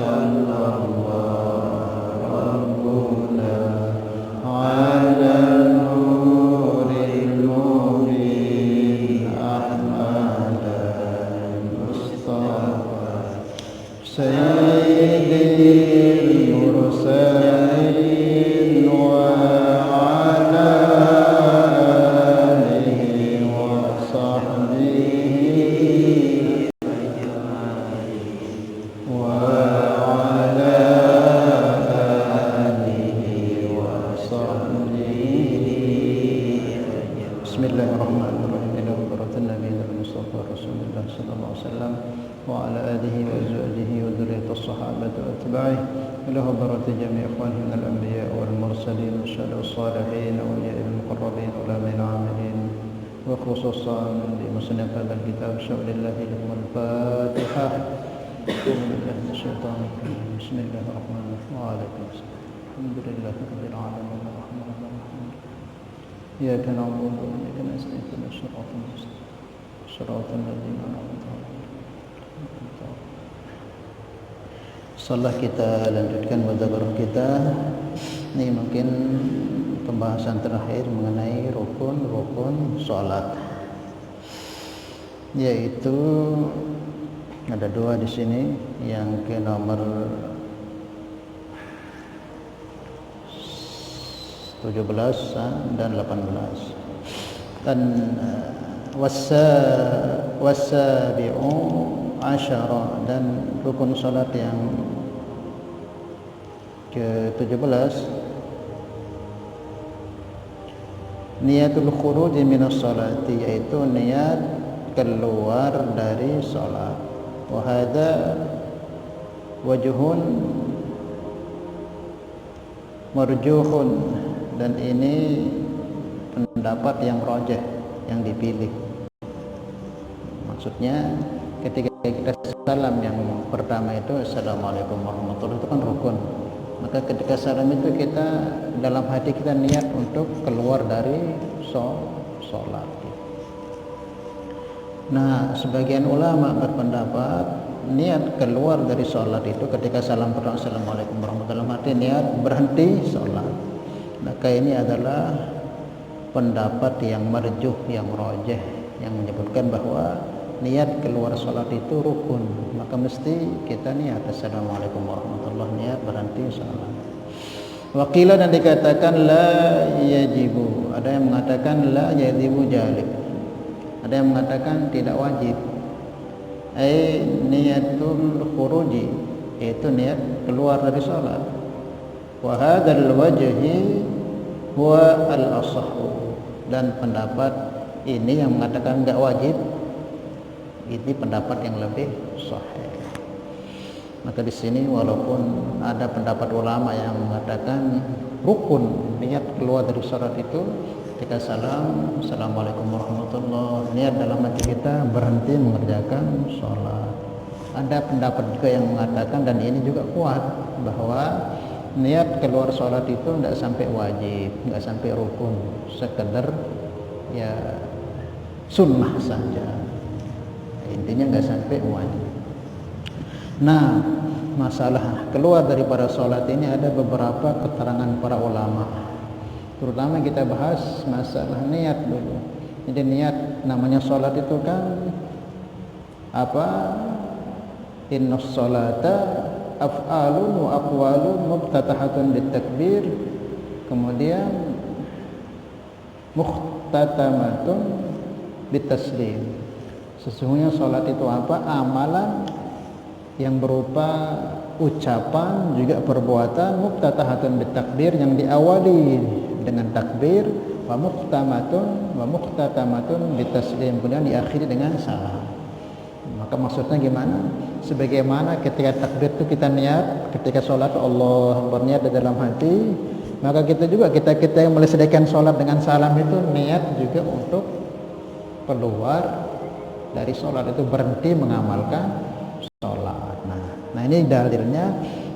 sallallahu rabbuna ala nuril mubin Ahmad Mustafa Sayyidil mursalin wa ala alihi wa sahbihi wa ala alihi wa sahbihi. Bismillahirrahmanirrahim. Ila hadratin nabiyil mustafa Rasulullah sallallahu alaihi wasallam wa ala alihi wa azwajihi wa dzurriyyati sahabati wa atba'ihi ila hadrati jami' ikhwanihi minal anbiya wal mursalin wasyuhada'i was-salihin wa awliya'il muqarrabin ulamin 'amilin wa khususan di musnad hadzal kitab syaulillahi lahumul fatihah. Bismillahirrahmanirrahim. Waalaikumsalam. Alhamdulillahirabbil alamin arrahmanir rahim. Iyyaka na'budu wa iyyaka nasta'in ihdinas siratal mustaqim siratal ladzina an'amta 'alaihim. Salah kita lanjutkan mudzakirah kita. Ini mungkin pembahasan terakhir mengenai rukun-rukun salat. Yaitu ada dua di sini, yang ke nomor 17 dan 18. Dan wasabi'u asyara, dan rukun salat yang ke-17 niatul khuruj minas salati, yaitu niat keluar dari salat. Wa hadza wajhun marjuhun, dan ini pendapat yang rajih, yang dipilih. Maksudnya ketika kita salam yang pertama itu assalamualaikum warahmatullahi wabarakatuh, itu kan rukun. Maka ketika salam itu kita dalam hati kita niat untuk keluar dari sholat. Nah, sebagian ulama berpendapat niat keluar dari sholat itu ketika salam pertama assalamualaikum warahmatullahi wabarakatuh, dalam hati niat berhenti sholat. Maka ini adalah pendapat yang marjuh, yang rajih, yang menyebutkan bahwa niat keluar sholat itu rukun. Maka mesti kita niat assalamualaikum warahmatullahi wabarakatuh, niat berhenti sholat. Waqilah, dan dikatakan la yajibu, ada yang mengatakan la yajibu jalib, ada yang mengatakan tidak wajib. Niatul khuruji, yaitu niat keluar dari sholat. Wa hadzal wajhi huwa al-asahhu, dan pendapat ini yang mengatakan enggak wajib, ini pendapat yang lebih sahih. Maka di sini walaupun ada pendapat ulama yang mengatakan rukun niat keluar dari sholat itu ketika salam assalamualaikum warahmatullahi wabarakatuh, niat dalam hati kita berhenti mengerjakan sholat. Ada pendapat juga yang mengatakan, dan ini juga kuat, bahwa niat keluar sholat itu tidak sampai wajib, tidak sampai rukun, sekedar ya sunnah saja, intinya nggak sampai wajib. Nah, masalah keluar daripada sholat ini ada beberapa keterangan para ulama. Terutama kita bahas masalah niat dulu. Jadi niat, namanya sholat itu kan apa? Inna sholata af'alun wa aqwalun mubtatahatun bitakbir, kemudian mukhtatamatun bitaslim. Sesungguhnya sholat itu apa? Amalan yang berupa ucapan juga perbuatan, mubtatahatun bitakbir, yang diawali dengan takbir, wa mukhtatamatun bitaslim, kemudian diakhiri dengan salam. Maka maksudnya gimana? Sebagaimana ketika takbir itu kita niat, ketika sholat Allah berniat di dalam hati, maka kita juga kita yang melesaikan sholat dengan salam itu niat juga untuk keluar dari sholat, itu berhenti mengamalkan sholat. Nah ini dalilnya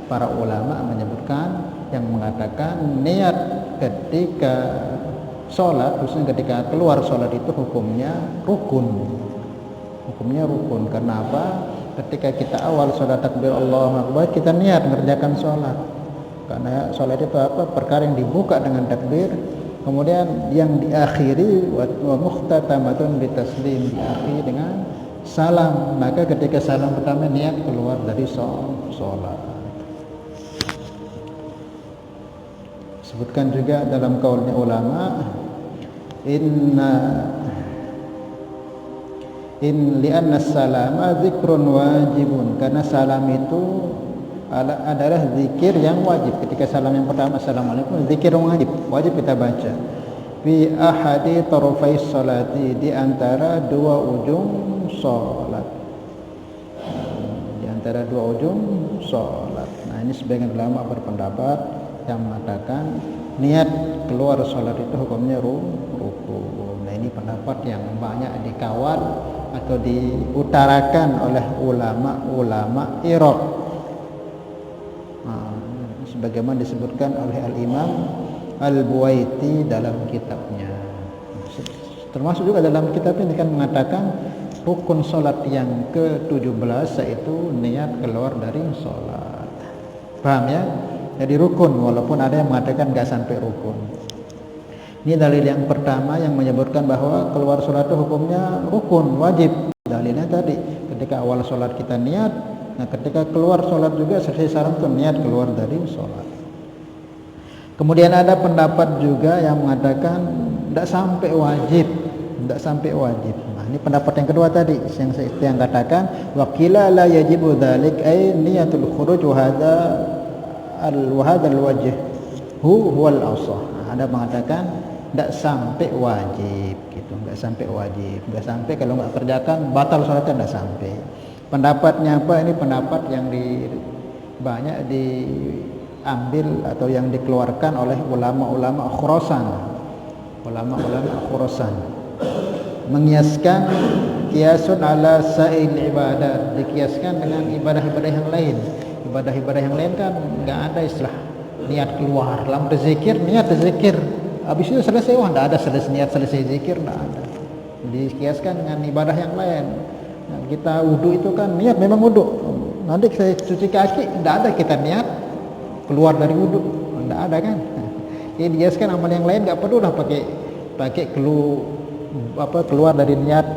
para ulama menyebutkan, yang mengatakan niat ketika sholat, khususnya ketika keluar sholat itu hukumnya rukun. Hukumnya rukun. Karena apa? ketika kita awal sholat takbir Allahu Akbar, kita niat mengerjakan sholat. Karena sholat itu apa? Perkara yang dibuka dengan takbir, kemudian yang diakhiri wa muhtatamatun bitaslim, diakhiri dengan salam. Maka ketika salam pertama niat keluar dari sholat. Sebutkan juga dalam kaulnya ulama, li'anna salama zikrun wajibun, karena salam itu adalah zikir yang wajib. Ketika salam yang pertama, assalamualaikum, zikir yang wajib kita baca. Fi ahadi tarafai salati, di antara dua ujung salat. Di antara dua ujung salat. Nah, ini sebagian ulama berpendapat yang mengatakan niat keluar salat itu hukumnya rukun. Nah, ini pendapat yang banyak dikawal atau diutarakan oleh ulama Iraq. Sebagaimana disebutkan oleh Al-Imam Al-Buwaiti dalam kitabnya. Termasuk juga dalam kitab ini kan mengatakan rukun salat yang ke-17 yaitu niat keluar dari salat. Paham ya? Jadi rukun, walaupun ada yang mengatakan enggak sampai rukun. Ini dalil yang pertama yang menyebutkan bahwa keluar salat itu hukumnya rukun, wajib. Dalilnya tadi ketika awal salat kita niat, nah ketika keluar salat juga selesai salam itu niat keluar dari salat. Kemudian ada pendapat juga yang mengatakan tidak sampai wajib, tidak sampai wajib. Nah, ini pendapat yang kedua tadi yang katakan waqila la yajibu dzalik ay niyatul khuruj wa hadza al-wajh huwal asah. Ada mengatakan tidak sampai wajib gitu, enggak sampai wajib, enggak sampai kalau enggak kerjakan batal salatnya, enggak sampai. Pendapatnya apa? Ini pendapat yang banyak diambil atau yang dikeluarkan oleh ulama-ulama Khurasan. Ulama-ulama Khurasan mengiaskan kiasun ala sa'il ibadat, dikiaskan dengan ibadah-ibadah yang lain. Ibadah-ibadah yang lain kan enggak ada istilah niat keluar. Dalam berzikir, niat berzikir, habis itu selesai, enggak ada selesai niat selesai zikir, enggak ada. Dikiaskan dengan ibadah yang lain. Nah, kita wudu itu kan niat memang wudu. Nanti saya cuci kaki, tidak ada kita niat keluar dari wudu, tidak ada kan. Ini dijelaskan amal yang lain nggak perlu lah pakai keluar dari niat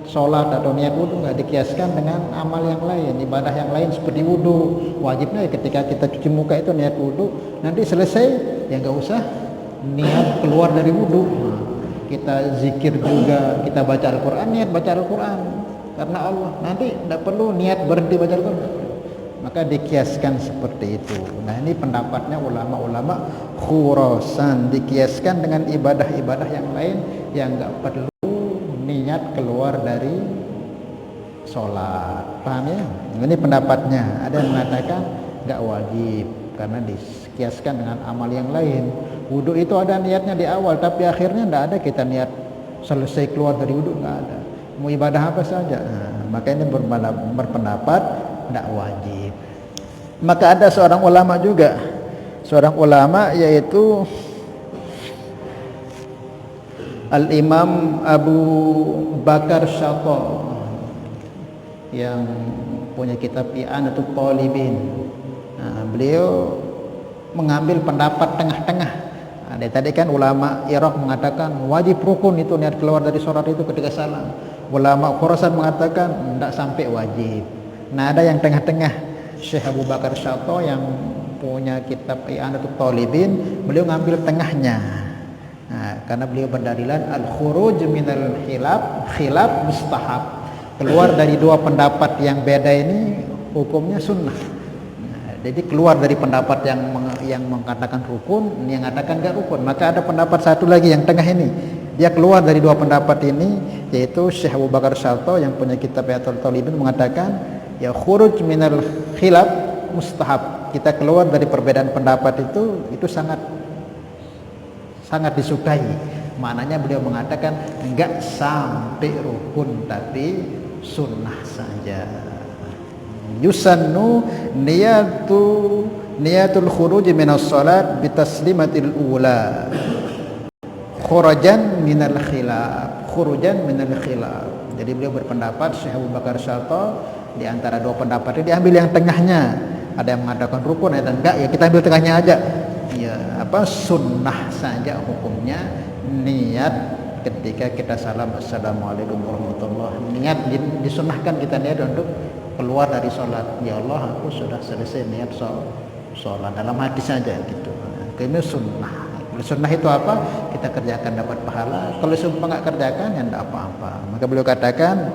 sholat atau niat wudu, nggak dikiaskan dengan amal yang lain, ibadah yang lain seperti wudu. Wajibnya ketika kita cuci muka itu niat wudu, nanti selesai ya nggak usah niat keluar dari wudu. Nah, kita zikir juga, kita baca Al-Quran, niat baca Al-Quran karena Allah, nanti tidak perlu niat berhenti baca Al-Quran, maka dikiaskan seperti itu. Nah, ini pendapatnya ulama-ulama Khurasan, dikiaskan dengan ibadah-ibadah yang lain yang enggak perlu niat keluar dari sholat. Paham ya? Ini pendapatnya. Ada yang mengatakan enggak wajib karena dikiaskan dengan amal yang lain. Wudu itu ada niatnya di awal, tapi akhirnya enggak ada kita niat selesai keluar dari wudu, enggak ada. Mau ibadah apa saja. Nah, maka ini berpendapat tidak wajib. Maka ada seorang ulama yaitu Al-Imam Abu Bakar Syato yang punya kitab I'anatul Talibin. Nah, beliau mengambil pendapat tengah-tengah. Nah, tadi kan ulama Irak mengatakan wajib rukun itu niat keluar dari sholat itu ketika salam. Ulama Khurasan mengatakan tidak sampai wajib. Nah, ada yang tengah-tengah, Syekh Abu Bakar Syato yang punya kitab I'anatul Talibin, beliau ngambil tengahnya. Nah, karena beliau berdalilan al-khuruj minal khilaf mustahab. Keluar dari dua pendapat yang beda ini hukumnya sunnah. Nah, jadi keluar dari pendapat yang mengatakan rukun, yang mengatakan enggak rukun. Maka ada pendapat satu lagi yang tengah ini. Dia keluar dari dua pendapat ini, yaitu Syekh Abu Bakar Syato yang punya kitab I'anatul Talibin mengatakan ya khuruj minal khilaf mustahab. Kita keluar dari perbedaan pendapat itu sangat disukai. Maknanya beliau mengatakan enggak sampai rukun tapi sunnah saja. Yusannu niyatul khuruj minas salat bitaslimatil ula khurujan minal khilaf. Jadi beliau berpendapat, Syekh Abu Bakar Syato di antara dua pendapat ini diambil yang tengahnya. Ada yang mengatakan rukun, ada yang enggak, ya kita ambil tengahnya aja. Ya, sunnah saja hukumnya. Niat ketika kita salam assalamualaikum warahmatullahi wabarakatuh, niat disunnahkan kita niat untuk keluar dari sholat. Ya Allah, aku sudah selesai niat sholat, dalam hati saja gitu. Ini sunnah. Sunnah itu apa? Kita kerjakan dapat pahala. Kalau sumpah nggak kerjakan ya tidak apa-apa. Maka beliau katakan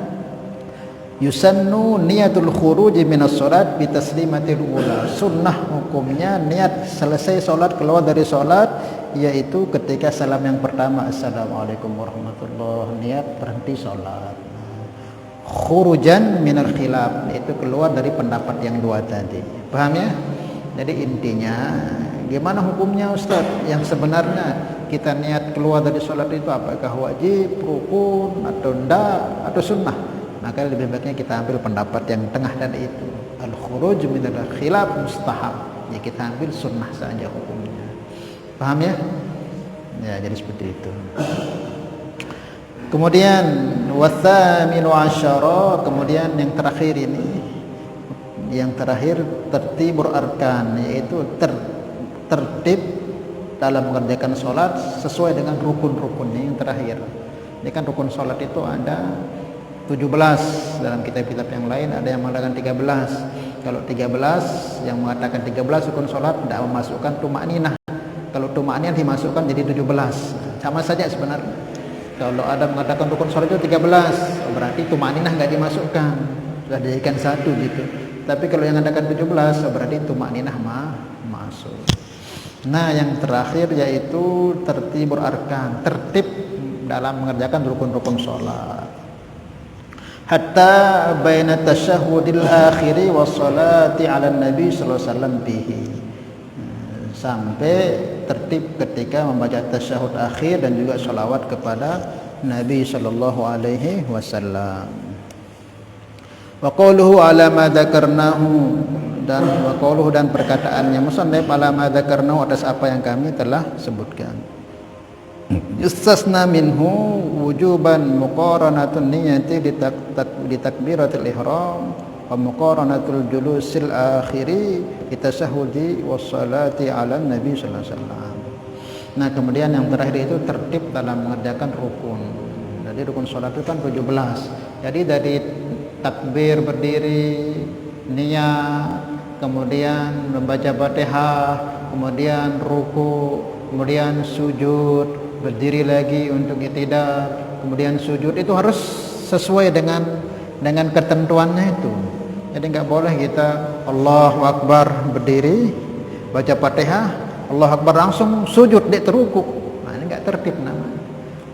yusannu niyatul khuruji minas sholat bitaslimatil ula. Sunnah hukumnya niat selesai sholat, keluar dari sholat, yaitu ketika salam yang pertama assalamualaikum warahmatullahi wabarakatuh, niat berhenti sholat. Khurujan minal khilaf, itu keluar dari pendapat yang dua tadi. Paham ya? Jadi intinya gimana hukumnya Ustaz? Yang sebenarnya kita niat keluar dari sholat itu apakah wajib, rukun, atau enggak, atau sunnah? Maka lebih baiknya kita ambil pendapat yang tengah tadi itu. Al-khuruj minal khilaf mustahab. Ya kita ambil sunnah saja hukumnya. Paham ya? Ya, jadi seperti itu. Kemudian wathaminu asyara, kemudian yang terakhir ini, yang terakhir tertibur arkan, yaitu tertib dalam mengerjakan sholat sesuai dengan rukun-rukunnya yang terakhir. Ini kan rukun sholat itu ada 17, dalam kitab-kitab yang lain ada yang mengatakan 13. Kalau 13, yang mengatakan 13 rukun sholat tidak memasukkan tumakninah. Kalau tumakninah dimasukkan jadi 17. Sama saja sebenarnya. Kalau ada mengatakan rukun sholat itu 13, berarti tumakninah nggak dimasukkan, sudah dijadikan satu gitu. Tapi kalau yang mengatakan 17, berarti tumakninah masuk. Nah, yang terakhir yaitu tertibur arkan, tertib dalam mengerjakan rukun-rukun sholat. Hatta baina tasyahudil akhiri wassalati ala nabi sallallahu alaihi wasallam bihi. Sampai tertib ketika membaca tasyahud akhir dan juga sholawat kepada Nabi sallallahu alaihi wasallam. Wa qawluhu ala ma dzakarnahu, dan wa qawluhu, dan perkataannya musannif ala ma dzakarnahu, atas apa yang kami telah sebutkan. Yustasna minhu wujuban muqaranatun niyati di takbiratul ihram wa muqaranatul julusil akhiri bitasahhudi wassalati ala nabi sallallahu alaihi wasallam. Nah, kemudian yang terakhir itu tertib dalam mengerjakan rukun. Jadi rukun salat itu kan 17. Jadi dari takbir berdiri, niat, kemudian membaca Fatihah, kemudian ruku, kemudian sujud, berdiri lagi untuk i'tidal, kemudian sujud, itu harus sesuai dengan ketentuannya itu. Jadi nggak boleh kita Allahu Akbar berdiri, baca Fatihah, Allahu Akbar langsung sujud di terukuk. Nah, ini nggak tertib namanya.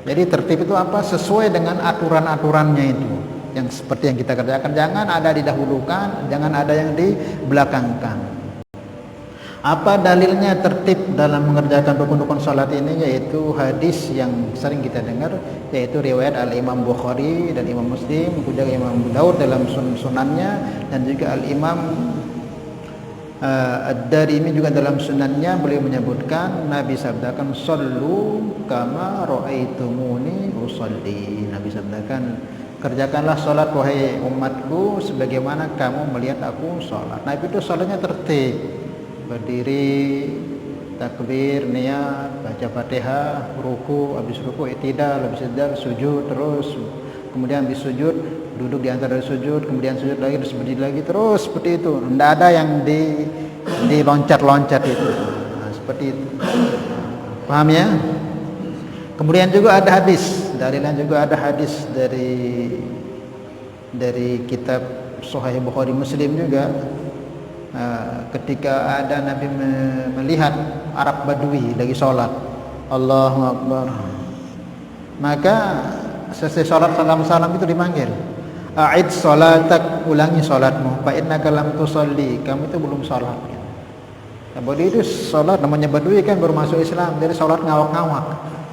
Jadi tertib itu apa? Sesuai dengan aturan-aturannya itu. Yang seperti yang kita kerjakan, jangan ada didahulukan, jangan ada yang dibelakangkan. Apa dalilnya tertib dalam mengerjakan rukun-rukun salat ini? Yaitu hadis yang sering kita dengar, yaitu riwayat Al-Imam Bukhari dan Imam Muslim, juga Imam Abu Daud dalam sunannya, dan juga Al-Imam Ad-Darimi juga dalam sunannya. Beliau menyebutkan, Nabi sabdakan, sallu kama ra'aitumuni usalli. Nabi sabdakan, kerjakanlah salat wahai umatku sebagaimana kamu melihat aku salat. Nah, itu salatnya tertib. Berdiri, takbir, niat, baca Fatihah, ruku, habis ruku i'tidal, habis i'tidal sujud terus, kemudian habis sujud duduk di antara sujud, kemudian sujud lagi, terus berdiri lagi, terus seperti itu. Tidak ada yang di loncat-loncat itu. Nah, seperti itu. Paham ya? Kemudian juga ada hadis, dalilnya juga ada hadis dari kitab Sahih Bukhari Muslim juga. Ketika ada Nabi melihat Arab Badui lagi sholat, Allahu Akbar, maka selesai sholat salam-salam itu dipanggil, a'id sholatak, ulangi sholatmu, fa innaka lam tusalli, kamu itu belum sholat. Nah, Badui itu sholat, namanya Badui kan baru masuk Islam, jadi sholat ngawak-ngawak,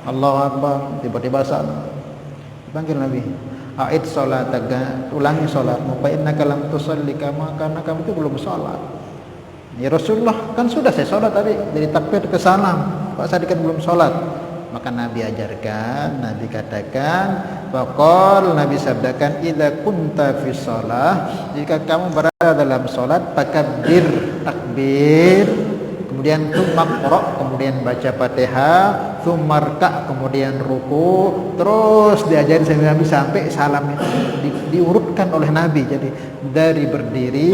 Allahu Akbar, tiba-tiba salam, dipanggil Nabi, a'id sholataka, ulangi sholatmu, fa innaka lam tusalli, karena kamu itu belum sholat. Ya Rasulullah, kan sudah saya sholat tadi, dari takbir ke salam, kok saya kan belum sholat? Maka Nabi ajarkan, Nabi katakan, Faqala, Nabi sabdakan, idza kunta fi shalah, jika kamu berada dalam salat, fakabbir, takbir, kemudian tsumma qra, kemudian baca Fatihah, tsumma rka, kemudian ruku, terus diajarin sampai Nabi sampai salam itu diurutkan oleh Nabi. Jadi dari berdiri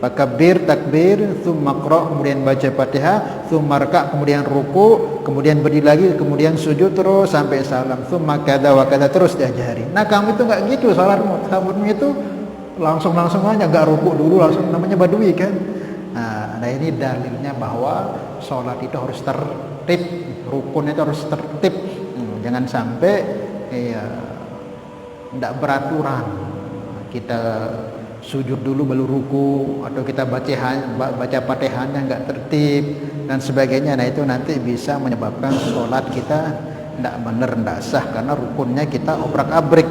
fakabbir, takbir, tsumma qra, kemudian baca Fatihah, tsumma rka, kemudian ruku, kemudian berdiri lagi, kemudian sujud, terus sampai salam, tsumma kada wa kada, terus diajari. Nah, kamu itu enggak gitu salatmu. Salatmu itu langsung aja, enggak ruku dulu langsung, namanya badui kan. Nah, ini dalilnya bahwa salat itu harus tertib, rukun itu harus tertib. Jangan sampai enggak beraturan. Kita sujud dulu baru ruku, atau kita baca Fatihahnya enggak tertib dan sebagainya. Nah, itu nanti bisa menyebabkan sholat kita enggak benar, enggak sah, karena rukunnya kita obrak-abrik.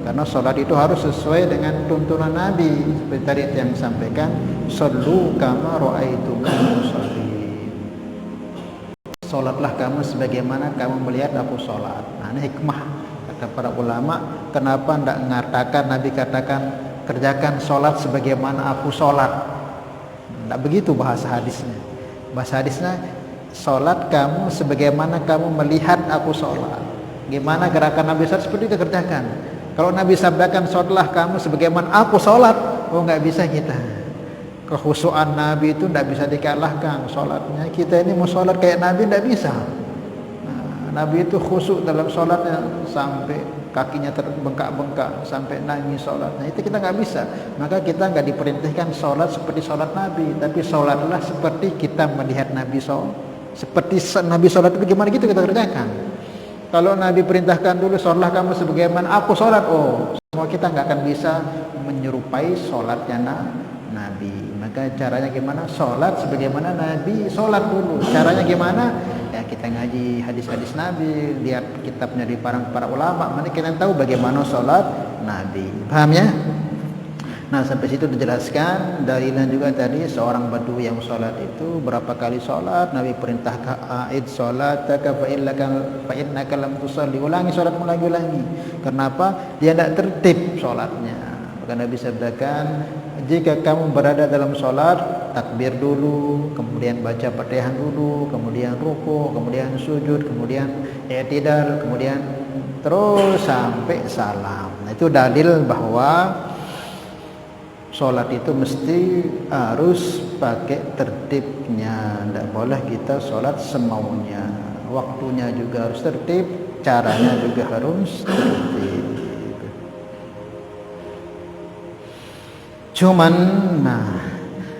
Karena sholat itu harus sesuai dengan tuntunan Nabi, seperti tadi yang sampaikan, shollu kama ra'aitumuni usolli, sholatlah kamu sebagaimana kamu melihat aku sholat. Nah, ini hikmah kata para ulama, kenapa enggak mengatakan, Nabi katakan kerjakan sholat sebagaimana aku sholat. Tidak begitu bahasa hadisnya. Bahasa hadisnya, sholat kamu sebagaimana kamu melihat aku sholat. Gimana gerakan Nabi sholat, seperti itu kerjakan. Kalau Nabi sabdakan sholatlah kamu sebagaimana aku sholat, nggak bisa kita. Kekhusyuan Nabi itu tidak bisa dikalahkan sholatnya. Kita ini mau sholat kayak Nabi tidak bisa. Nabi itu khusyuk dalam sholatnya sampai kakinya terbengkak-bengkak, sampai nangis sholatnya. Itu kita nggak bisa. Maka kita nggak diperintahkan sholat seperti sholat Nabi, tapi sholatlah seperti kita melihat Nabi sholat. Seperti Nabi sholat itu gimana gitu kita kerjakan. Kalau Nabi perintahkan dulu, sholatlah kamu sebagaimana aku sholat, semua kita nggak akan bisa menyerupai sholatnya Nabi. Maka caranya gimana? Sholat sebagaimana Nabi sholat dulu. Caranya gimana? Ya kita ngaji hadis-hadis Nabi, lihat kitabnya di para ulama, mana kita tahu bagaimana sholat Nabi. Paham ya? Nah, sampai situ dijelaskan. Dalilnya juga tadi, seorang badui yang sholat itu berapa kali sholat, Nabi perintahkan a'id sholataka fa innaka lam tusalli, ulangi sholatmu lagi. Kenapa? Dia tidak tertib sholatnya. Maka Nabi sabdakan, jika kamu berada dalam sholat, takbir dulu, kemudian baca Fatihah dulu, kemudian ruku, kemudian sujud, kemudian i'tidal, kemudian terus sampai salam. Nah, itu dalil bahwa sholat itu mesti harus pakai tertibnya. Tidak boleh kita sholat semaunya. Waktunya juga harus tertib, caranya juga harus tertib. Cuman,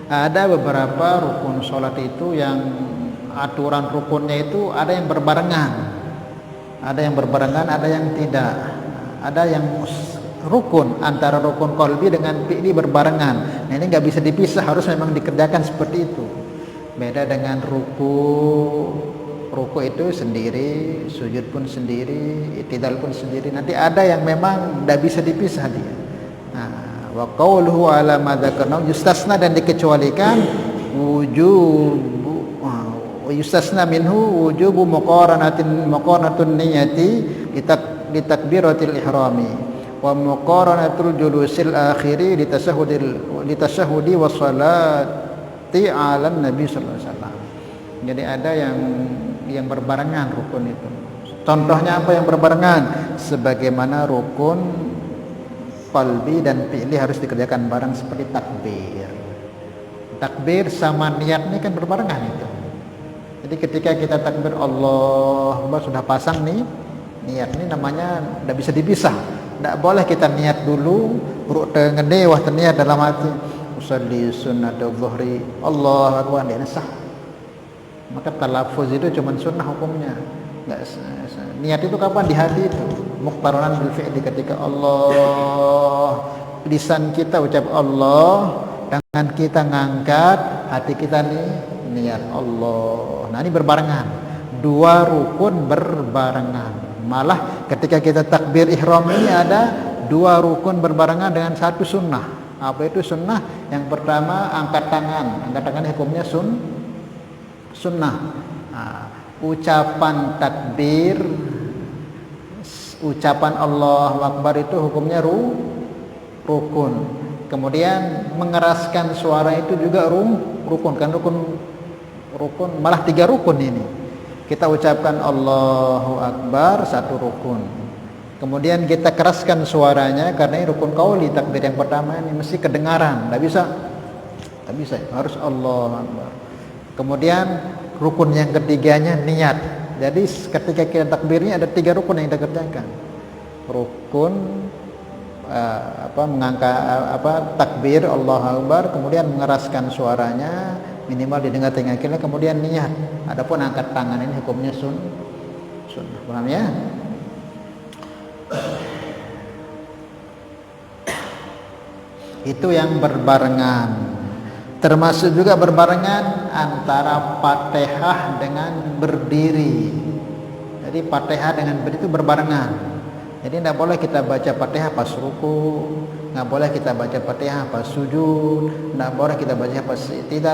ada beberapa rukun sholat itu yang aturan rukunnya itu ada yang berbarengan, ada yang tidak. Ada yang rukun antara rukun qalbi dengan fi'li berbarengan. Nah, ini nggak bisa dipisah, harus memang dikerjakan seperti itu. Beda dengan ruku itu sendiri, sujud pun sendiri, i'tidal pun sendiri. Nanti ada yang memang nggak bisa dipisah dia. Wa qawluhu ala ma dzakarna, yustasna, dan dikecualikan wujubu, yustasna minhu wujubu muqaranatun niyati li takbiratil ihrami wa muqaranatul julusil akhiri li tashahhudi was salati ala nabi sallallahu alaihi wasallam. Jadi ada yang berbarengan rukun itu. Contohnya apa yang berbarengan? Sebagaimana rukun qalbi dan fi'li harus dikerjakan bareng, seperti takbir. Takbir sama niat ini kan berbarengan itu. Jadi ketika kita takbir Allah sudah pasang nih niat, ini namanya tidak bisa dipisah. Tidak boleh kita niat dulu urut ngene wah niat dalam hati usolli sunnatul zuhri Allah akbar, ini sah. Maka talaffuz itu cuma sunnah hukumnya. Enggak, niat itu kapan? Di hati itu. Muqtaranan bil fi'li, ketika Allah, lisan kita ucap Allah, tangan kita ngangkat, hati kita nih niat Allah. Nah, ini berbarengan. Dua rukun berbarengan. Malah ketika kita takbir ihram ini ada dua rukun berbarengan dengan satu sunnah. Apa itu sunnah? Yang pertama angkat tangan. Angkat tangan hukumnya sunnah. Ucapan takbir ucapan Allahu Akbar itu hukumnya rukun. Kemudian mengeraskan suara itu juga rukun, kan rukun malah 3 rukun ini. Kita ucapkan Allahu Akbar, 1 rukun. Kemudian kita keraskan suaranya karena ini rukun qauli, takbir yang pertama ini mesti kedengaran, enggak bisa, harus Allahu Akbar. Kemudian rukun yang ketiganya niat. Jadi ketika kita takbirnya ada 3 rukun yang kita kerjakan. Rukun mengangkat takbir Allahu Akbar, kemudian mengeraskan suaranya minimal didengar telinga kiri, kemudian niat. Adapun angkat tangan ini hukumnya sunnah. Paham ya? Itu yang berbarengan. Termasuk juga berbarengan antara Fatihah dengan berdiri. Jadi Fatihah dengan berdiri itu berbarengan. Jadi tidak boleh kita baca Fatihah pas ruku, nggak boleh kita baca Fatihah pas sujud, nggak boleh kita baca pas tidak.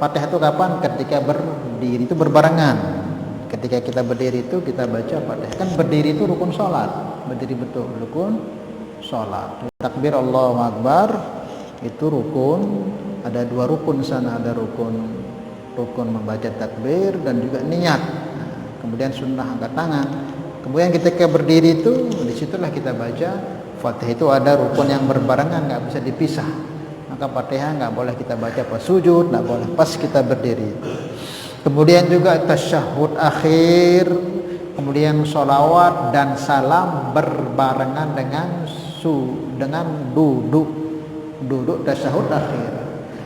Fatihah itu kapan? Ketika berdiri, itu berbarengan. Ketika kita berdiri itu kita baca Fatihah. Kan berdiri itu rukun sholat, berdiri betul rukun sholat. Takbir Allahu Akbar itu rukun. Ada 2 rukun sana, ada rukun membaca takbir dan juga niat. Kemudian sunnah angkat tangan. Kemudian ketika berdiri itu disitulah kita baca Fatihah. Itu ada rukun yang berbarengan, nggak bisa dipisah. Maka Fatihah nggak boleh kita baca pas sujud, nggak boleh pas kita berdiri. Kemudian juga tasyahud akhir, kemudian sholawat dan salam berbarengan dengan duduk tasyahud akhir.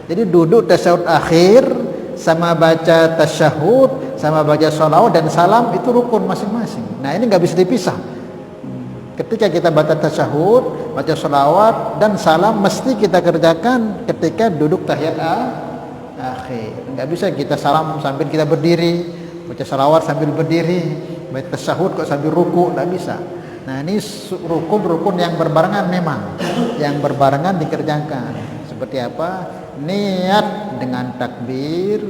Jadi duduk tasyahud akhir sama baca tasyahud sama baca sholawat dan salam itu rukun masing-masing. Nah ini nggak bisa dipisah. Ketika kita baca tasyahud, baca sholawat dan salam mesti kita kerjakan ketika duduk tahiyat akhir. Nggak bisa kita salam sambil kita berdiri, baca sholawat sambil berdiri, baca tasyahud kok sambil ruku, nggak bisa. Nah ini rukun yang berbarengan, memang yang berbarengan dikerjakan. Seperti apa? Niat dengan takbir,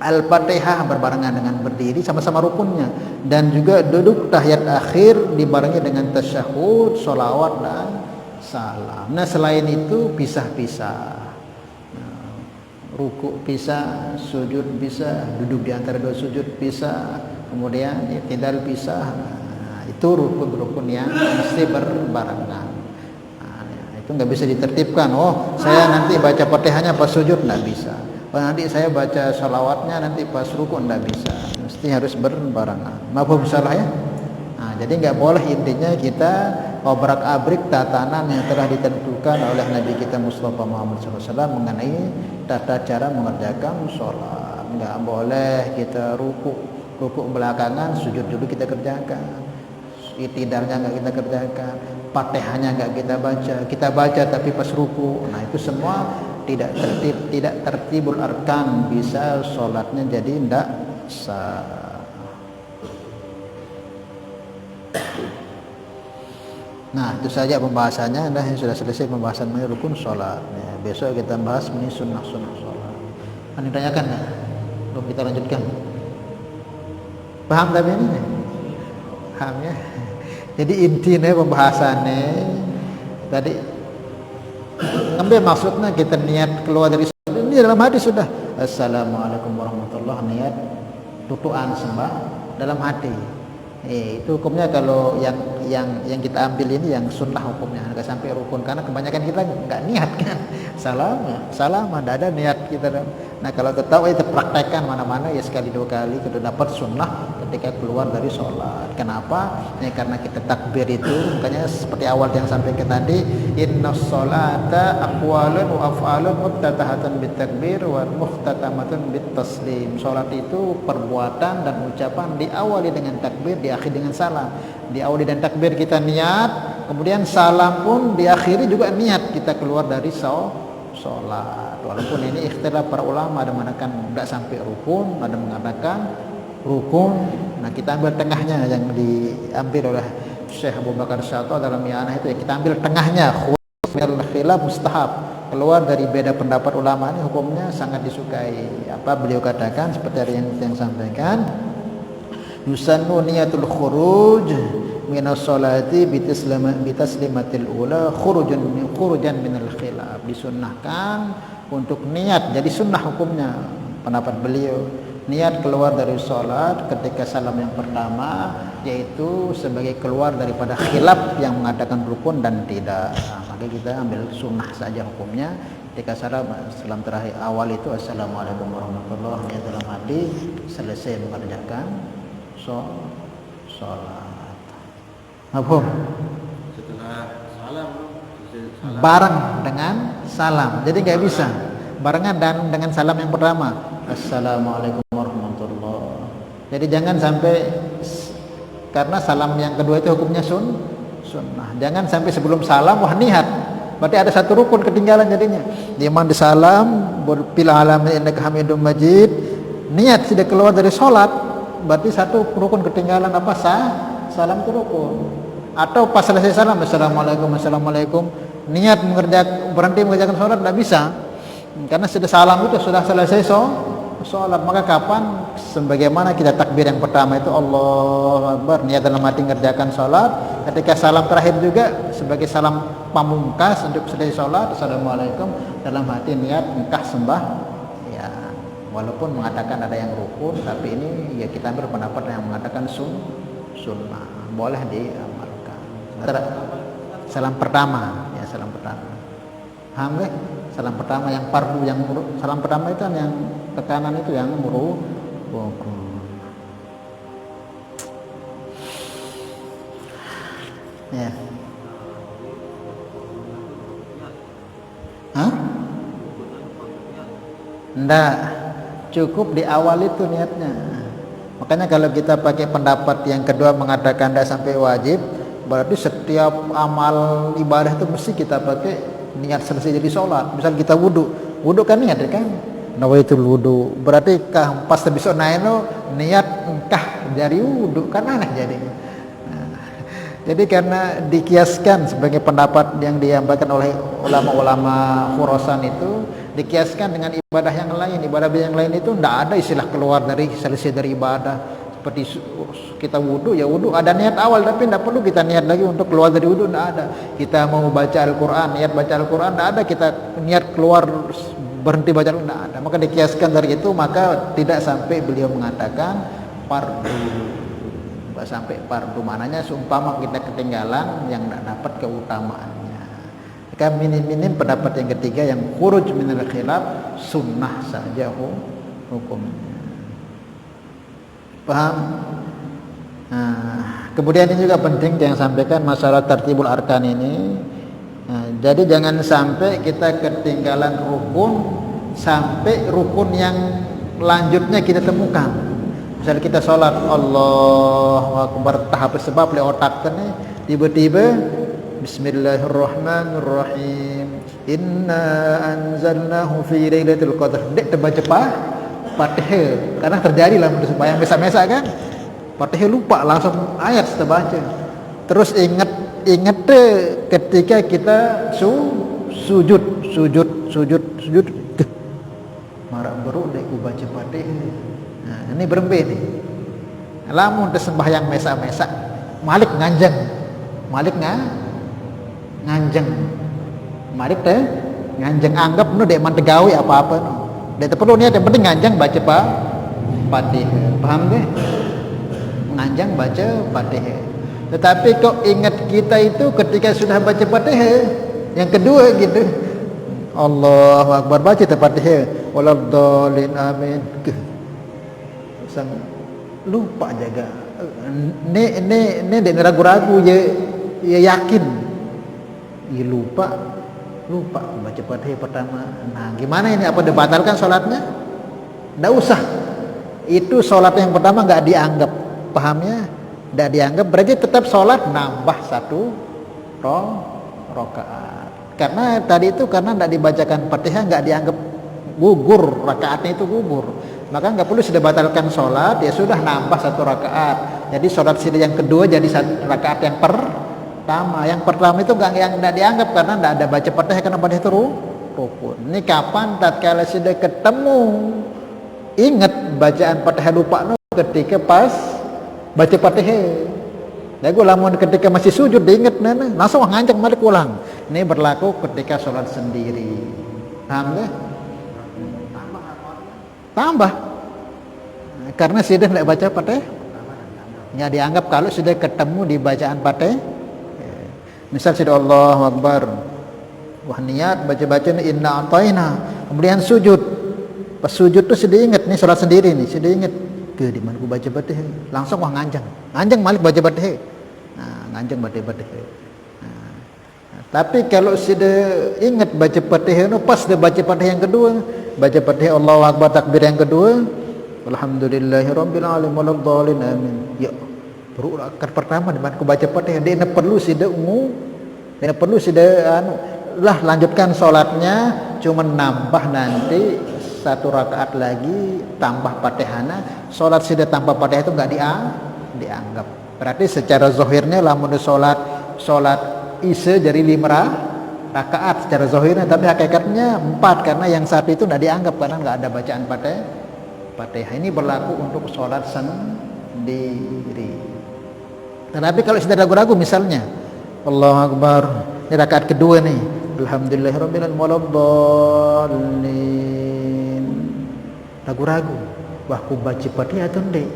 Al-Fatihah berbarengan dengan berdiri, sama-sama rukunnya. Dan juga duduk tahiyat akhir dibarengi dengan tasyahud, sholawat dan salam. Nah selain itu pisah-pisah. Ruku pisah, sujud pisah, duduk di antara 2 sujud pisah, kemudian i'tidal pisah. Itu rukun-rukun yang mesti berbarengan. Itu nggak bisa ditertibkan. Oh saya nanti baca Fatihahnya pas sujud, nggak bisa. Oh nanti saya baca sholawatnya nanti pas ruku, nggak bisa. Mesti harus berbarengan. Mafhum salah ya? Nah, jadi nggak boleh intinya kita obrak-abrik tatanan yang telah ditentukan oleh Nabi kita Mustafa Muhammad SAW mengenai tata cara mengerjakan sholat. Nggak boleh kita ruku belakangan, sujud dulu kita kerjakan. I'tidalnya nggak kita kerjakan, Fatihahnya nggak kita baca tapi pas ruku. Nah itu semua tidak tertibul arkan, bisa sholatnya jadi tidak sah. Nah itu saja pembahasannya. Nah sudah selesai pembahasan mengenai rukun sholat. Ya, besok kita bahas mengenai sunnah sholat. Anda tanyakan ya? Belum kita lanjutkan. Paham tapi ini? Paham ya? Jadi intinya pembahasannya tadi ambil maksudnya kita niat keluar dari sholat ini dalam hati sudah Assalamualaikum warahmatullahi, niat tutuan sembah dalam hati. Itu hukumnya kalau yang kita ambil ini yang sunnah hukumnya, nggak sampai rukun, karena kebanyakan kita nggak niat kan, salam ada niat kita. Nah kalau ketahui itu praktekkan mana-mana ya sekali 2 kali kita dapat sunnah ketika keluar dari sholat. Kenapa? Ya, karena kita takbir itu, makanya seperti awal yang sampaikan tadi, inna sholata aqwalun wa af'alun muftatahatan bitakbir wa muftatamatun bitaslim. Sholat itu perbuatan dan ucapan diawali dengan takbir, diakhiri dengan salam. Diawali dan takbir kita niat, kemudian salam pun diakhiri juga niat kita keluar dari sholat. Walaupun ini ikhtilaf para ulama, ada mengatakan tidak sampai rukun, ada mengatakan rukun. Nah kita ambil tengahnya yang diambil oleh Syekh Abu Bakar Syato dalam Mi'anah itu ya, kita ambil tengahnya. Khilaf mustahab, keluar dari beda pendapat ulama ini hukumnya sangat disukai. Apa beliau katakan seperti yang sampaikan, yusannu niyatul khuruj minas salati bitaslimatil ula khurujan minal khilaf. Disunnahkan untuk niat, jadi sunnah hukumnya pendapat beliau, niat keluar dari salat ketika salam yang pertama, yaitu sebagai keluar daripada khilaf yang mengatakan rukun dan tidak. Maka kita ambil sunnah saja hukumnya. Ketika salam terakhir awal itu assalamualaikum warahmatullahi wabarakatuh, dalam hati selesai mengerjakan sholat. Apa? Setelah salam, Bareng dengan salam. Jadi nggak bisa barengan dan dengan salam yang pertama assalamualaikum warahmatullahi wabarakatuh. Jadi jangan sampai, karena salam yang kedua itu hukumnya sunnah. Jangan sampai sebelum salam wah niat, berarti ada satu rukun ketinggalan jadinya. Dia mandi salam bil alamin innaka hamidum majid, niat sudah keluar dari sholat, berarti satu rukun ketinggalan. Apa salam itu rukun. Atau pas selesai salam assalamualaikum, niat berhenti mengerjakan sholat tidak bisa, karena sudah salam itu sudah selesai sholat. Maka kapan? Sebagaimana kita takbir yang pertama itu Allahu Akbar, niat dalam hati mengerjakan sholat. Ketika salam terakhir juga sebagai salam pamungkas untuk selesai sholat, assalamualaikum, dalam hati niat engkah sembah. Ya, walaupun mengatakan ada yang rukun, tapi ini ya kita ambil pendapat yang mengatakan sunnah, boleh diamalkan. Salam pertama, ya salam pertama. Paham nggak? Salam pertama yang fardu, yang salam pertama itu yang ke kanan itu yang rukun. Ya. Hah? Enggak, cukup di awal itu niatnya. Makanya kalau kita pakai pendapat yang kedua mengatakan tidak sampai wajib, berarti setiap amal ibadah itu mesti kita pakai niat selesai jadi sholat. Misal kita wudhu kan niat kan, nawaitul wudhu, berarti pas besok naeno niat engkah dari wudhu kan aneh jadi. Jadi karena dikiaskan sebagai pendapat yang disampaikan oleh ulama-ulama Khurasan itu, dikiaskan dengan ibadah yang lain. Ibadah yang lain itu tidak ada istilah keluar dari selesai dari ibadah. Seperti kita wudhu, ya wudhu ada niat awal, tapi tidak perlu kita niat lagi untuk keluar dari wudhu, tidak ada. Kita mau baca Al-Quran, niat baca Al-Quran, tidak ada kita niat keluar berhenti baca Al-Quran, tidak ada. Maka dikiaskan dari itu, maka tidak sampai beliau mengatakan fardu. Sampai fardu, mananya seumpama kita ketinggalan yang tidak dapat keutamaannya. Maka minim-minim pendapat yang ketiga yang khuruj minal khilaf, sunnah saja hukumnya. Paham? Nah, kemudian ini juga penting yang sampaikan masalah tartibul arkan ini. Nah, jadi jangan sampai kita ketinggalan rukun sampai rukun yang lanjutnya kita temukan. Misalnya kita sholat Allahu Akbar tahap sebab oleh otak ini tiba-tiba Bismillahirrahmanirrahim inna anzalnahu fi lailatul qadar, dek terbaca Fatihah, karena terjadi lah supaya mesa-mesa kan Fatihah lupa langsung ayat terbaca. Terus ingat ketika kita sujud marak beruk dek ku baca Fatihah. Nah, ini berembe nih. Lamun tersembahyang mesa-mesa, Malik nganjeng. Malik teh nganjeng anggap nu dek man tegawe apa-apa nu. Dek perlu niat yang penting nganjeng baca Fatihah. Paham deh? Nganjeng baca Fatihah. Tetapi kok ingat kita itu ketika sudah baca Fatihah yang kedua gitu. Allahu Akbar baca Fatihah. Waladhdallin amin. Lupa jaga. Ini ragu-ragu ya yakin. Ya lupa baca Fatihah pertama. Nah, gimana ini? Apa dibatalkan sholatnya? Nggak usah. Itu sholat yang pertama nggak dianggap. Pahamnya? Nggak dianggap. Berarti tetap sholat nambah satu rakaat. Karena tadi itu karena nggak dibacakan Fatihah nggak dianggap gugur, rakaatnya itu gugur. Maka nggak perlu sudah batalkan sholat, ya sudah nambah satu rakaat. Jadi sholat sini yang kedua jadi rakaat yang pertama. Yang pertama itu nggak dianggap karena nggak ada baca Fatihah, karena Fatihah itu rukun. Ini kapan? Tatkala sudah ketemu, ingat bacaan Fatihah lupa ketika pas baca Fatihah. Lagu lamun ketika masih sujud diingat langsung ngancang balik ulang. Ini berlaku ketika sholat sendiri. Paham ya? Tambah. Karena sudah tidak baca Fatihah. Ya dianggap kalau sudah ketemu di bacaan Fatihah. Misal sudah Allahu Akbar. Wah niat baca-baca inna ataina. Kemudian sujud. Pas sujud tuh sudah ingat nih sholat sendiri nih, sudah ingat ke di mana aku baca Fatihah. Langsung wah ngancang balik baca Fatihah. Nah, ngancang baca Fatihah. Nah, tapi kalau sudah ingat baca Fatihah, pas sudah baca Fatihah yang kedua, baca Fatihah Allahu Akbar takbir yang kedua, alhamdulillahirabbil alamin waladhdallin amin. Ya, baru rakaat pertama di mana aku baca Fatihah, dia perlu sudah dia perlu sudah lah lanjutkan sholatnya, cuma nambah nanti satu rakaat lagi tambah Fatihahna. Sholat sudah tanpa Fatihah itu enggak dianggap. Berarti secara zahirnya lamun sholat isya dari 5 rakaat secara zahirnya, tapi hakikatnya 4 karena yang satu itu enggak dianggap karena enggak ada bacaan Fatihah. Ini berlaku untuk sholat sendiri. Tetapi kalau sudah ragu-ragu misalnya Allahu Akbar, ini rakaat kedua nih, alhamdulillahirabbil alamin waladhdallin. Ragu-ragu, wah aku baca Fatihah atau enggak?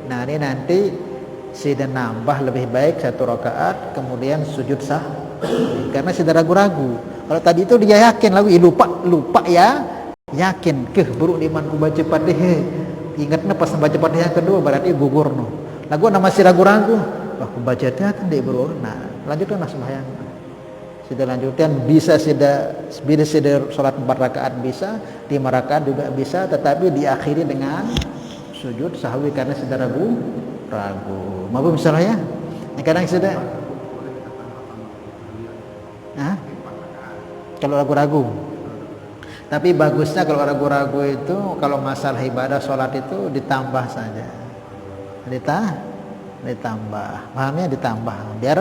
Nah ini nanti sudah nambah lebih baik satu rakaat kemudian sujud sah karena sudah ragu-ragu. Kalau tadi itu dia yakin lalu lupa ya, yakin buruk di man ku baca Fatihah, ingatnya pas baca Fatihah kedua berarti gugur no. Lagu masih ragu-ragu, wah aku baca Fatihah atau enggak bro? Nah lanjutkan sembahyang. Sudah lanjutkan bisa sudah sholat 4 rakaat bisa, 5 rakaat juga bisa, tetapi diakhiri dengan sujud sahwi karena sudah ragu. Maaf misalnya kadang sudah kalau ragu-ragu. Tapi bagusnya kalau ragu-ragu itu kalau masalah ibadah sholat itu ditambah saja. Ditambah. Pahamnya ditambah. Biar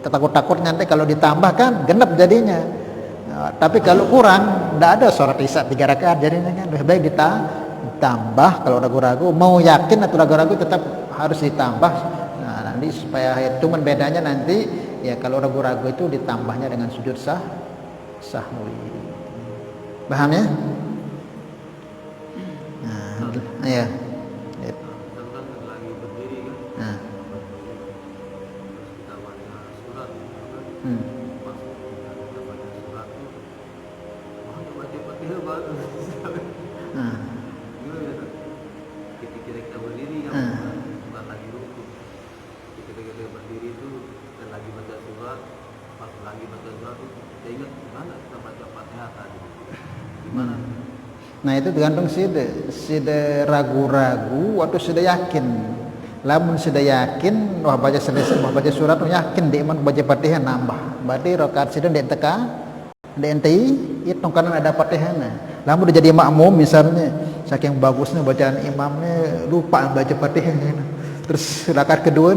tapi takut nanti kalau ditambah kan genap jadinya. Tapi kalau kurang tidak ada sholat isya 3 rakaat jadinya kan lebih baik ditambah. Kalau ragu-ragu mau yakin atau ragu-ragu tetap harus ditambah. Nah nanti supaya itu bedanya nanti ya kalau ragu-ragu itu ditambahnya dengan sujud sahwi. Paham ya? Nah, ya. Ketika kita berdiri bukan lagi rukuk. Ketika kita berdiri itu dan lagi baca surat, pas lagi baca surat itu kita ingat gimana kita baca Fatihah tadi. Gimana? Nah itu tergantung sudah ragu-ragu atau sudah yakin. Lamun sudah yakin, wah baca surat, yakin dia iman baca Fatihah nambah. Berarti rakaat sudah dia teka, dia itu karena ada Fatihahnya. Lamun udah jadi makmum misalnya, saking bagusnya bacaan imamnya lupa baca Fatihah. Terus rakaat kedua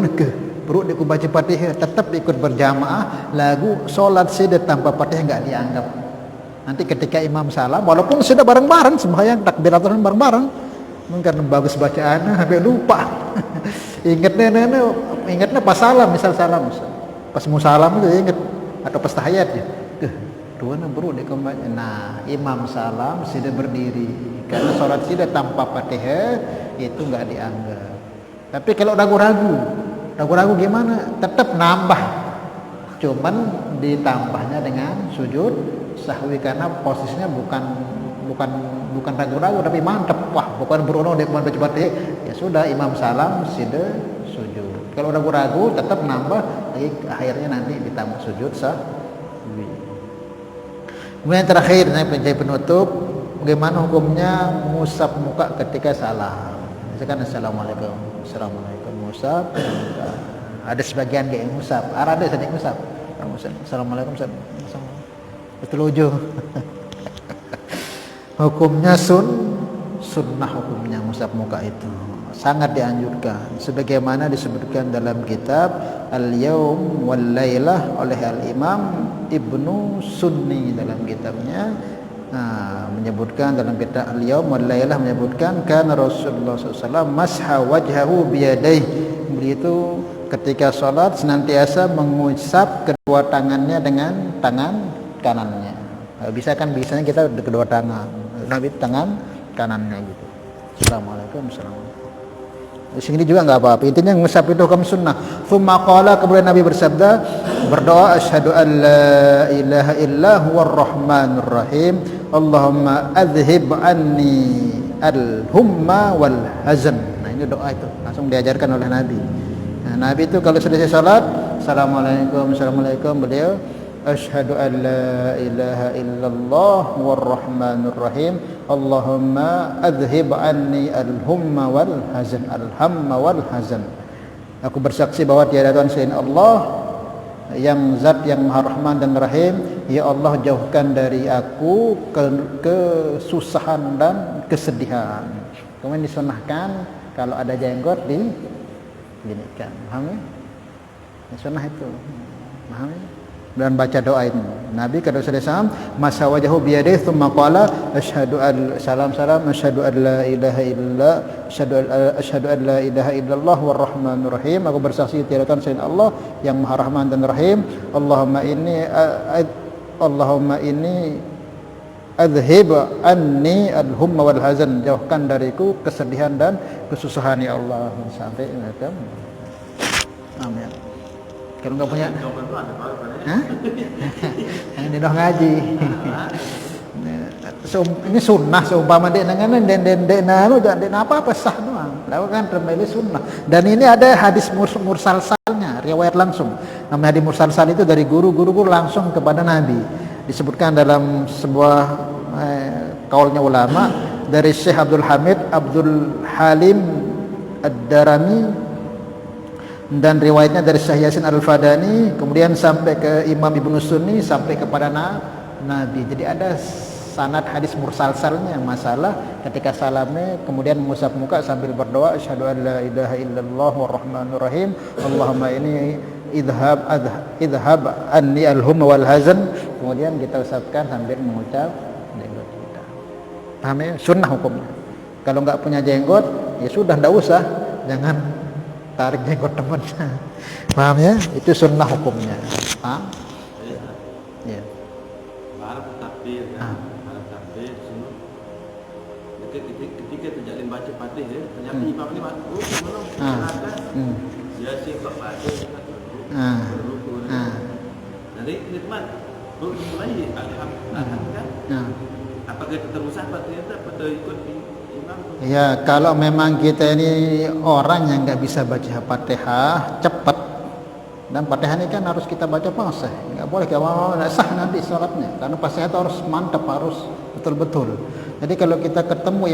perut dia baca Fatihah, tetap ikut berjamaah. Lagu sholat sudah tanpa Fatihah enggak dianggap. Nanti ketika imam salam, walaupun sudah bareng-bareng sembahyang takbiratul bareng-bareng, mungkin bagus bacaan sampai lupa. Ingatnya pas salam, pas mau salam itu ingat atau pas tahiyatnya. Tuhan bro dia kembali. Nah imam salam sudah berdiri karena sholat sudah tanpa Fatihah itu enggak dianggap. Tapi kalau ragu-ragu gimana? Tetap nambah, cuman ditambahnya dengan sujud sahwi karena posisinya bukan ragu-ragu tapi mantap. Wah bukan berulang dia baca Fatihah, ya sudah imam salam sudah sujud. Kalau ragu-ragu tetap nambah lagi, akhirnya nanti ditambah sujud sahwi. Kemudian terakhir penjahit penutup, bagaimana hukumnya ngusap muka ketika salam? Misalkan assalamualaikum ngusap. Ada sebagian kayak ngusap, ada sedikit ngusap. Assalamualaikum betul ujung. Hukumnya sunnah hukumnya ngusap muka itu sangat dianjurkan sebagaimana disebutkan dalam kitab Al-Yaum wal Lailah oleh Al-Imam Ibnu Sunni dalam kitabnya menyebutkan dalam kitab Al-Yawm wal Lailah menyebutkan kana Rasulullah SAW masha wajhahu biyadaihi. Beliau itu ketika sholat senantiasa mengusap kedua tangannya dengan tangan kanannya. Bisa kan, bisanya kita kedua tangan, Nabi tangan kanannya gitu. Assalamualaikum warahmatullahi wabarakatuh. Di sini juga nggak apa-apa. Intinya ngusap itu hukum sunnah. Tsumma qala, kemudian Nabi bersabda, berdoa, asyhadu an la ilaha illa huwar rahmanur rahim. Allahumma adhhib anni al-humma wal hazan. Nah, ini doa itu langsung diajarkan oleh Nabi. Nah, Nabi itu kalau selesai salat, assalamualaikum, beliau asyhadu an la ilaha illallah war rahmanur rahim. Allahumma adhhib anni al-humma wal hazan. Al-hamma wal hazan. Aku bersaksi bahwa tiada Tuhan selain Allah, yang zat yang Maha Rahman dan Rahim. Ya Allah, jauhkan dari aku kesusahan dan kesedihan. Kemudian disunahkan kalau ada jenggot diginikan. Paham ya? Sunnah itu. Paham ya? Dan baca doa ini. Nabi kalau selesai masa wajahu biyadihi tsumma qala asyhadu an asyhadu an la ilaha illa asyhadu an la ilaha illallah war rahmanur rahim. Aku bersaksi tiada Tuhan selain Allah yang Maha Rahman dan Rahim. Allahumma inni adhhib anni al-humma wal hazan. Jauhkan dariku kesedihan dan kesusahan ya Allah. Sampai itu. Amin. Kalau nggak punya, ini dah ngaji. Ini sunnah seumpama dek nangan dek apa sah doang. Lakukan terbaik sunnah. Dan ini ada hadis mursalsalnya, riwayat langsung. Namanya hadis mursalsal itu dari guru langsung kepada Nabi. Disebutkan dalam sebuah kaulnya ulama dari Syekh Abdul Hamid Abdul Halim Ad-Darami, dan riwayatnya dari Syekh Yasin Al-Fadani, kemudian sampai ke Imam Ibnu Sunni, sampai kepada Nabi. Jadi ada sanad hadis mursalsalnya, masalah ketika salamnya kemudian mengusap muka sambil berdoa asyhadu an la ilaha illallah war rahmanur rahim. Allahumma ini idhab anni al-humma wal hazan. Kemudian kita usapkan sambil mengucap jenggot kita. Paham ya? Sunnah hukumnya. Kalau enggak punya jenggot, ya sudah, enggak usah, jangan tarik jenggot temannya. Paham ya? Itu sunnah hukumnya. Paham? Ya. Harap takbir kan? Harap takbir semua. Ketika terjalin baca Fatihah, ternyata imam ni masuk belum belum. Dia sibuk baca berrukun. Jadi nikmat. Rukun lagi alhamdulillah. Apakah kita terusah Fatihah atau ikut imam? Ya, kalau memang kita ini orang yang nggak bisa baca Fatihah cepat, dan Fatihah ini kan harus kita baca fasih, nggak boleh kalau nggak sah nanti sholatnya, karena Fatihah itu harus mantap, harus betul-betul. Jadi kalau kita ketemu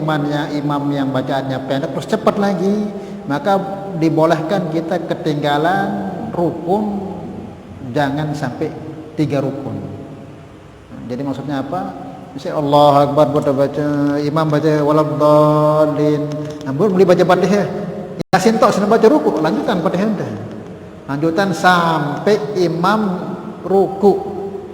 imam yang bacaannya pendek terus cepat lagi, maka dibolehkan kita ketinggalan rukun, jangan sampai 3 rukun. Jadi maksudnya apa? Misalnya Allah Akbar baca, imam baca waladhdallin, namun boleh baca Fatihah. Yasin tok sedang baca ruku, lanjutkan Fatihah dah. Lanjutkan sampai imam ruku.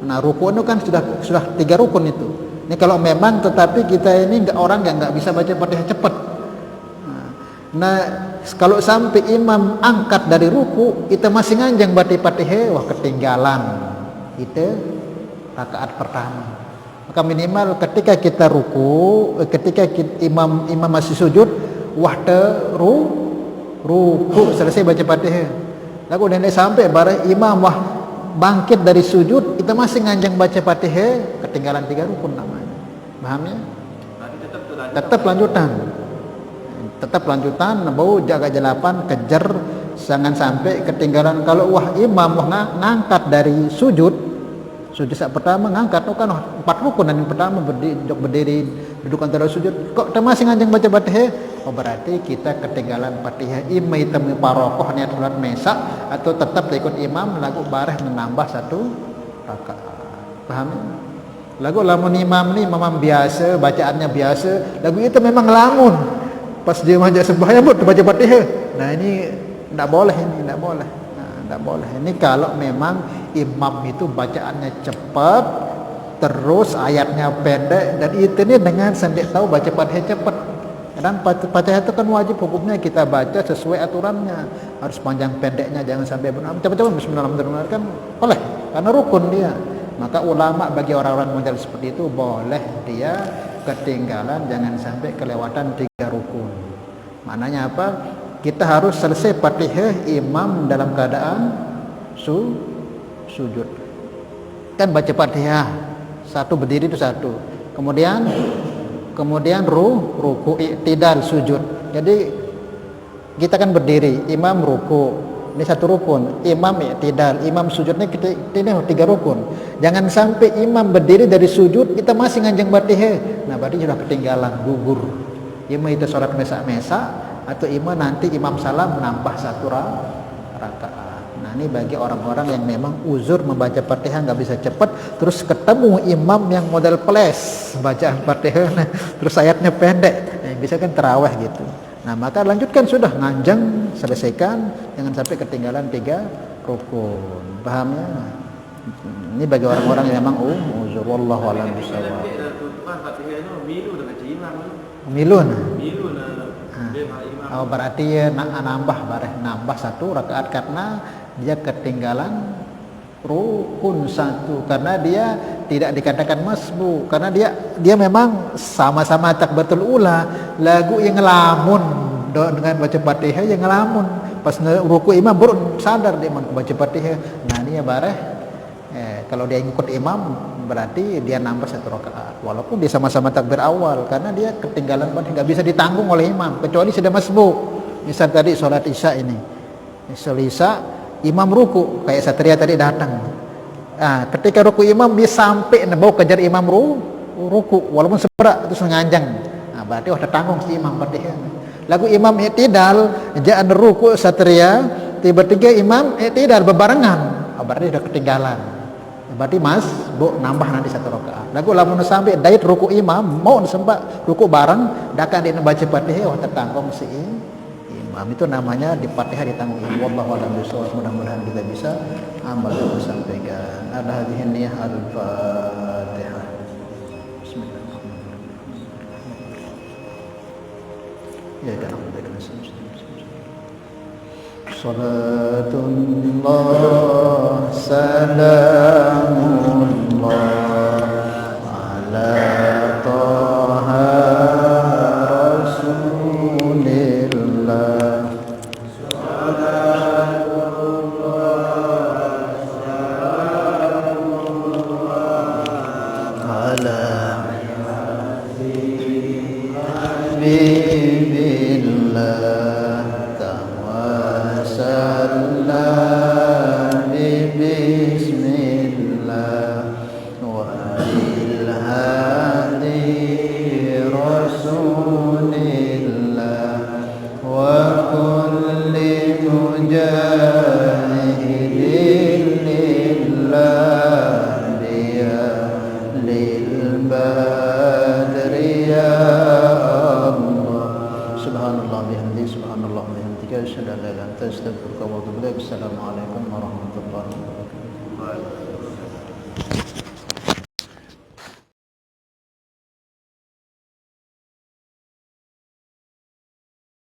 Nah, ruku itu kan sudah 3 rukun itu. Ini kalau memang, tetapi kita ini orang yang enggak bisa baca Fatihah cepat. Nah, kalau sampai imam angkat dari ruku, kita masih nganjang baca Fatihah, wah ketinggalan. Itu rakaat pertama. Maka minimal ketika kita ruku, ketika imam masih sujud, ruku selesai baca Fatihah. Lalu nenek sampai bareng imam bangkit dari sujud, kita masih nganjang baca Fatihah, ketinggalan 3 rukun namanya. Paham ya? Tetap lanjutan, bau jaga jalapan, kejar, jangan sampai ketinggalan. Kalau imam ngangkat dari sujud saat pertama ngangkat, kan 4 rukun, dan yang pertama berdiri duduk antara sujud, kok masih nganjang baca Fatihah, berarti kita ketinggalan Fatihah. Imam itu parokoh niat salat mesak, atau tetap ikut imam lagu bareh menambah 1 rakaat. Paham? Lagu lamun imam biasa, bacaannya biasa, lagu itu memang lamun. Pas dia majak sembahyang baca Fatihah. Nah, ini enggak boleh, enggak boleh. Ini kalau memang imam itu bacaannya cepat, terus ayatnya pendek, dan itu nih dengan sendik tahu baca Fatihah cepat. Dan Fatihah itu kan wajib hukumnya kita baca sesuai aturannya, harus panjang pendeknya, jangan sampai cepat-cepat bismillahirrahmanirrahim kan boleh, karena rukun dia. Maka ulama bagi orang-orang model seperti itu boleh dia ketinggalan, jangan sampai kelewatan 3 rukun. Maknanya apa? Kita harus selesai Fatihah imam dalam keadaan sujud. Kan baca Fatihah satu berdiri itu satu. Kemudian ruku, i'tidal, sujud. Jadi kita kan berdiri, imam ruku. Ini satu rukun, imam i'tidal, imam sujudnya ini 3 rukun. Jangan sampai imam berdiri dari sujud kita masih nganjang Fatihah. Nah, berarti sudah ketinggalan, gugur. Imam itu sholat mesa-mesa, atau nanti imam salam menambah 1 rakaat. Nah, ini bagi orang-orang yang memang uzur membaca Fatihah nggak bisa cepat, terus ketemu imam yang model peles bacaan Fatihah, terus ayatnya pendek, bisa kan terawih gitu. Nah, maka lanjutkan, sudah nganjang, selesaikan, jangan sampai ketinggalan 3 rukun. Paham ya? Ini bagi orang-orang yang memang uzur. Wallahu a'lam bishawab. Milun. Oh, berarti ya nambah 1 rakaat karena dia ketinggalan rukun 1, karena dia tidak dikatakan masbu, karena dia memang sama-sama takbiratul ula, lagu yang ngelamun dengan baca Fatihah yang ngelamun, pas ruku imam baru sadar dia baca Fatihah. Nah, ini ya bareh kalau dia ikut imam berarti dia nambah 1 rakaat walaupun dia sama-sama takbir awal, karena dia ketinggalan Fatihah, nggak bisa ditanggung oleh imam kecuali sudah masbu. Misal tadi sholat isya ini, sholat isya imam ruku, kayak Satria tadi datang. Nah, ketika ruku imam dia sampai mau kejar imam ruku walaupun seberat terus nganjang. Nah, berarti udah tanggung si imam Fatihah. Lagu imam i'tidal, ja'an ruku Satria, tiba-tiba imam i'tidal bebarengan. Berarti udah ketinggalan. Berarti nambah nanti 1 rakaat. Lagu lamun sampai dait ruku imam mau sempat ruku bareng, dakan dia baca Fatihah udah tertanggung si imam. Itu namanya di Fatihah ditanggung imam. Wallahu a'lam bishawab. Mudah-mudahan kita bisa amal yang disampaikan. Ada hadhihi niyah al-Fatihah. Bismillahirrahmanirrahim. Ya kan, salatullah salamullah ala taha rasulillah. Salatullah salamullah ala habibillah. Bismillah wa bilhadi rasulillah wa kulli mujahidin lillah biya lil badri ya Allah. Subhanallah bihamdi, subhanallah bihamdi, asyhadu an la ilaha illa anta, astaghfiruka wa atubu ilaik. Assalamualaikum warahmatullahi wabarakatuh.